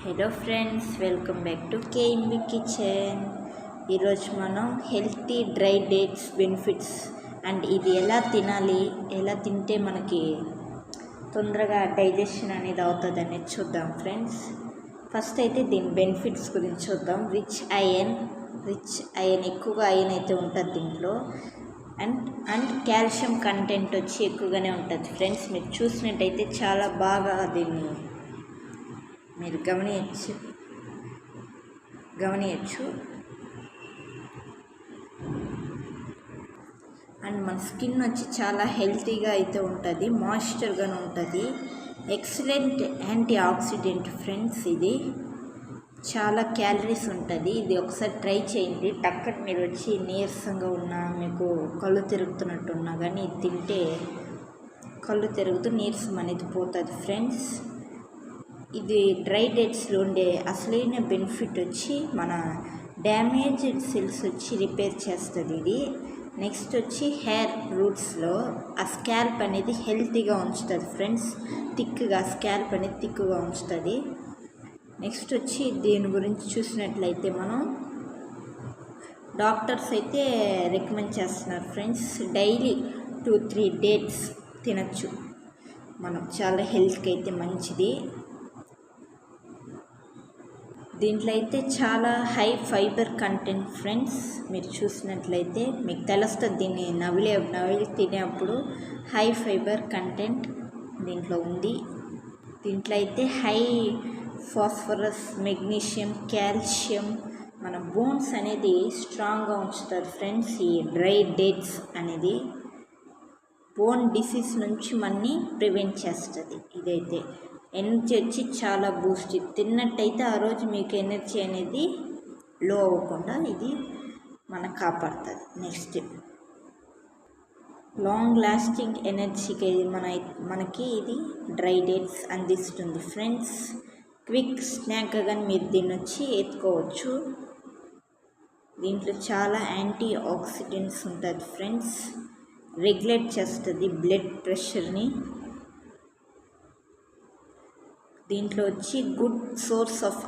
Hello friends, welcome back to KMB kitchen. ఈరోజు మనం healthy dry dates benefits and ఇది ఎలా తినాలి, ఎలా తింటే మనకి తొందరగా డైజెషన్ అనేది అవుతుంది అనేది చూద్దాం ఫ్రెండ్స్. ఫస్ట్ అయితే దీని బెనిఫిట్స్ గురించి చూద్దాం. రిచ్ ఐరన్ ఎక్కువగా ఐరన్ అయితే ఉంటుంది దీంట్లో. అండ్ కాల్షియం కంటెంట్ వచ్చి ఎక్కువగానే ఉంటుంది ఫ్రెండ్స్. మీరు చూసినట్టయితే చాలా బాగా దీన్ని మీరు గమనించచ్చు. అండ్ మన స్కిన్ వచ్చి చాలా హెల్తీగా అయితే ఉంటుంది, మాయిశ్చర్గానే ఉంటుంది. Excellent anti oxidant friends. ఇది చాలా క్యాలరీస్ ఉంటుంది. ఇది ఒకసారి ట్రై చేయండి. టక్కన మీరు వచ్చి నీరసంగా ఉన్నా, మీకు కళ్ళు తిరుగుతున్నట్టున్నా కానీ ఇది తింటే కళ్ళు తిరుగుతూ నీరసం అనేది పోతుంది ఫ్రెండ్స్. ఇది డ్రై డేట్స్లో ఉండే అసలైన బెనిఫిట్ వచ్చి మన డ్యామేజ్డ్ సెల్స్ వచ్చి రిపేర్ చేస్తుంది ఇది. నెక్స్ట్ వచ్చి హెయిర్ రూట్స్లో ఆ స్కాల్ప్ అనేది హెల్తీగా ఉంచుతుంది ఫ్రెండ్స్. స్కాల్ప్ అనేది థిక్గా ఉంచుతుంది. నెక్స్ట్ వచ్చి దీని గురించి చూసినట్లయితే మనం డాక్టర్స్ అయితే రికమెండ్ చేస్తున్నారు ఫ్రెండ్స్. డైలీ 2-3 డేట్స్ తినచ్చు మనం. చాలా హెల్త్కి అయితే మంచిది. దీంట్లో అయితే చాలా హై ఫైబర్ కంటెంట్ ఫ్రెండ్స్. మీరు చూసినట్లయితే మీకు తెలుస్తుంది. దీన్ని నవిలి తినేప్పుడు హై ఫైబర్ కంటెంట్ దీంట్లో ఉంది. దీంట్లో అయితే హై ఫాస్ఫరస్, మెగ్నీషియం, కాల్షియం మన బోన్స్ అనేది స్ట్రాంగ్గా ఉంచుతుంది ఫ్రెండ్స్. ఈ డ్రై డేట్స్ అనేది బోన్ డిసీజ్ నుంచి మనని ప్రివెంట్ చేస్తుంది. ఇదైతే ఎనర్జీ వచ్చి చాలా బూస్ట్. తిన్నట్టయితే ఆ రోజు మీకు ఎనర్జీ అనేది లో అవ్వకుండా ఇది మనకు కాపాడుతుంది. నెక్స్ట్ లాంగ్ లాస్టింగ్ ఎనర్జీకి మనకి ఇది డ్రై డేట్స్ అందిస్తుంది ఫ్రెండ్స్. క్విక్ స్నాక్ కానీ మీరు దీన్ని వచ్చి ఎత్తుకోవచ్చు. దీంట్లో చాలా యాంటీ ఆక్సిడెంట్స్ ఉంటుంది ఫ్రెండ్స్. రెగ్యులేట్ చేస్తుంది బ్లడ్ ప్రెషర్ని. దీంట్లో వచ్చి గుడ్ సోర్స్ ఆఫ్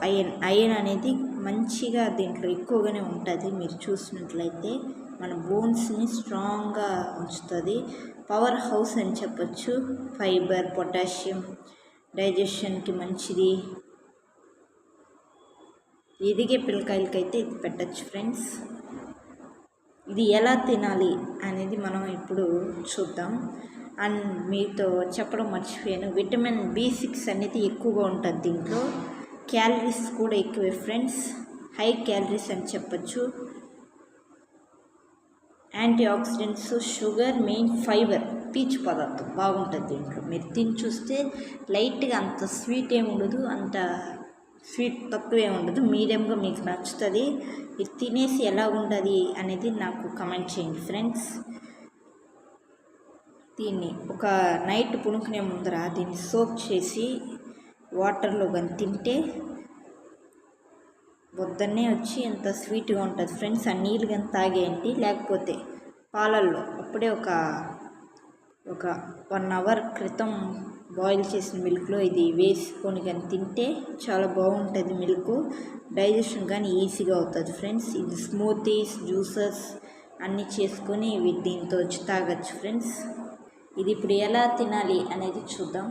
ఐరన్ అనేది మంచిగా దీంట్లో ఎక్కువగానే ఉంటుంది. మీరు చూసినట్లయితే మన బోన్స్ని స్ట్రాంగ్గా ఉంచుతుంది. పవర్ హౌస్ అని చెప్పచ్చు. ఫైబర్, పొటాషియం డైజెషన్కి మంచిది. ఎదిగే పిల్లకాయలకైతే ఇది పెట్టచ్చు ఫ్రెండ్స్. ఇది ఎలా తినాలి అనేది మనం ఇప్పుడు చూద్దాం. అండ్ మీతో చెప్పడం మర్చిపోయాను, విటమిన్ B6 అనేది ఎక్కువగా ఉంటుంది దీంట్లో. క్యాలరీస్ కూడా ఎక్కువే ఫ్రెండ్స్. హై క్యాలరీస్ అని చెప్పచ్చు. Antioxidants, sugar, main fibre, పీచు పదార్థం బాగుంటుంది దీంట్లో. మీరు తిని చూస్తే లైట్గా అంత స్వీట్ ఏమి ఉండదు, అంత స్వీట్ తక్కువే ఉండదు, మీడియంగా మీకు నచ్చుతుంది. ఇది తినేసి ఎలా ఉండదు అనేది నాకు కమెంట్ చేయండి ఫ్రెండ్స్. దీన్ని ఒక నైట్ పునుకునే ముందర దీన్ని సోక్ చేసి వాటర్లో కానీ తింటే పొద్దున్నే వచ్చి ఎంత స్వీట్గా ఉంటుంది ఫ్రెండ్స్. ఆ నీళ్ళు కానీ తాగేయండి, లేకపోతే పాలల్లో అప్పుడే ఒక 1 అవర్ క్రితం బాయిల్ చేసిన మిల్క్లో ఇది వేసుకొని కానీ తింటే చాలా బాగుంటుంది. మిల్క్ డైజెషన్ కానీ ఈజీగా అవుతుంది ఫ్రెండ్స్. ఇది స్మూతీస్, జ్యూసెస్ అన్నీ చేసుకొని దీంతో వచ్చి తాగొచ్చు ఫ్రెండ్స్. ఇది ఇప్పుడు ఎలా తినాలి అనేది చూద్దాం.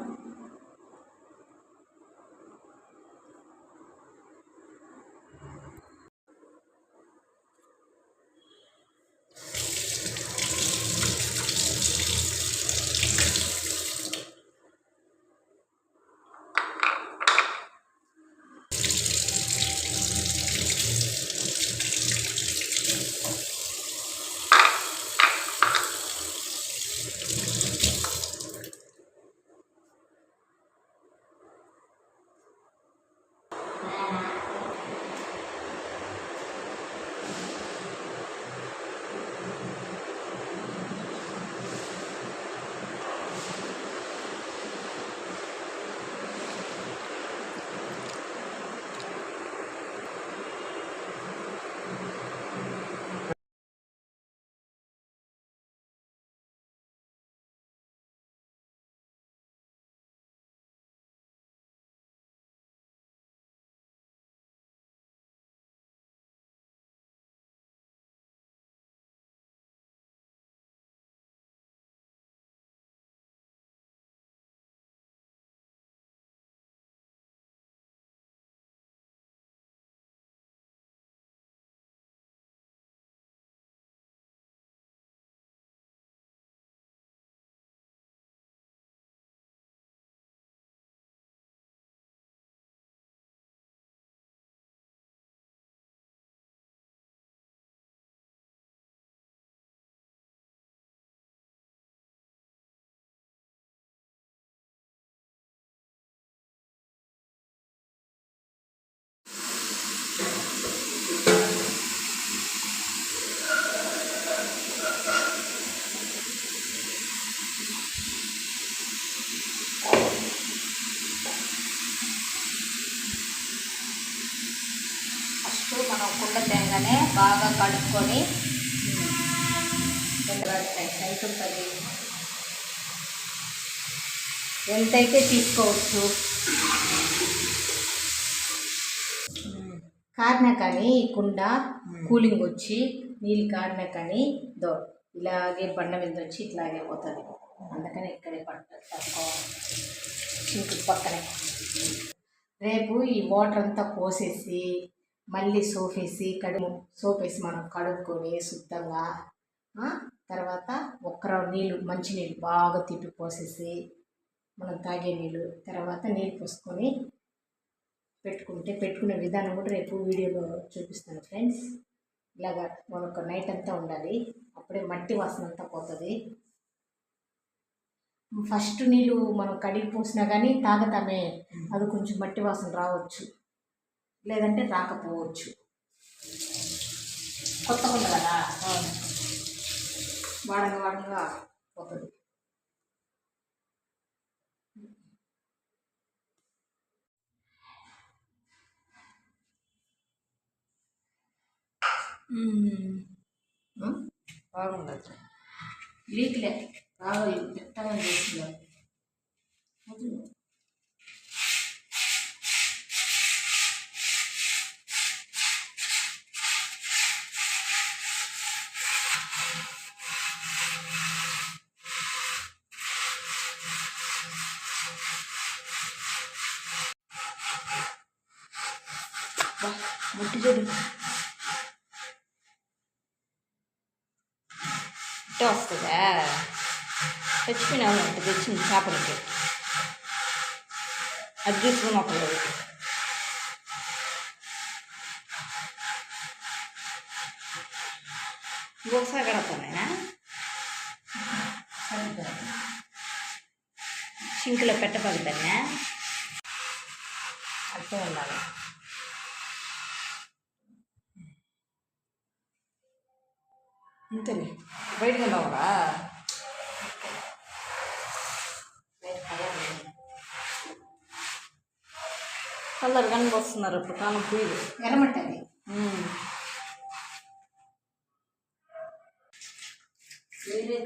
మనం కుండ తేగానే బాగా కడుక్కొని ఎంత ఉంటుంది, ఎంతైతే తీసుకోవచ్చు. కారినా కానీ ఈ కుండ కూలింగ్ వచ్చి నీళ్ళు కారినా కానీ ఇలాగే బండ మీద వచ్చి ఇట్లాగే పోతుంది. అందుకని ఇక్కడే పట్టుకోవాలి సింకు పక్కనే. రేపు ఈ వాటర్ అంతా పోసేసి మళ్ళీ సోపేసి మనం కడుక్కొని శుద్ధంగా తర్వాత ఒక్క రౌండ్ నీళ్ళు మంచినీళ్ళు బాగా తిప్పి పోసేసి మనం తాగే నీళ్ళు తర్వాత నీళ్ళు పోసుకొని పెట్టుకునే విధానం కూడా రేపు వీడియోలో చూపిస్తాను ఫ్రెండ్స్. ఇలాగా మనకు నైట్ అంతా ఉండాలి, అప్పుడే మట్టి వాసన అంతా పోతుంది. ఫస్ట్ నీళ్ళు మనం కడిగి పోసినా కానీ తాగతామే, అది కొంచెం మట్టి వాసన రావచ్చు, లేదంటే రాకపోవచ్చు. కొత్తగా ఉంది కదా, వాడంగా పోతుంది. బాగుండదు, లీక్లే బాగా మెత్తగా చేస్తున్నారు. ముట్టి చూడు ఇట్టే వస్తుందా, తెచ్చిపోయినావు అంటే తెచ్చింది చేపలకి, అది తీసుకుని ఒకళ్ళు ఇంకొకసారి కడతానైనా సింకులో పెట్టబడతానే అర్థం ఉండాలి. ఇంతని బయటకు వెళ్ళావరా, కలర్ కానీ వస్తున్నారు ఇప్పుడు కాలం పూలు ఎర్రమంటది. వేరే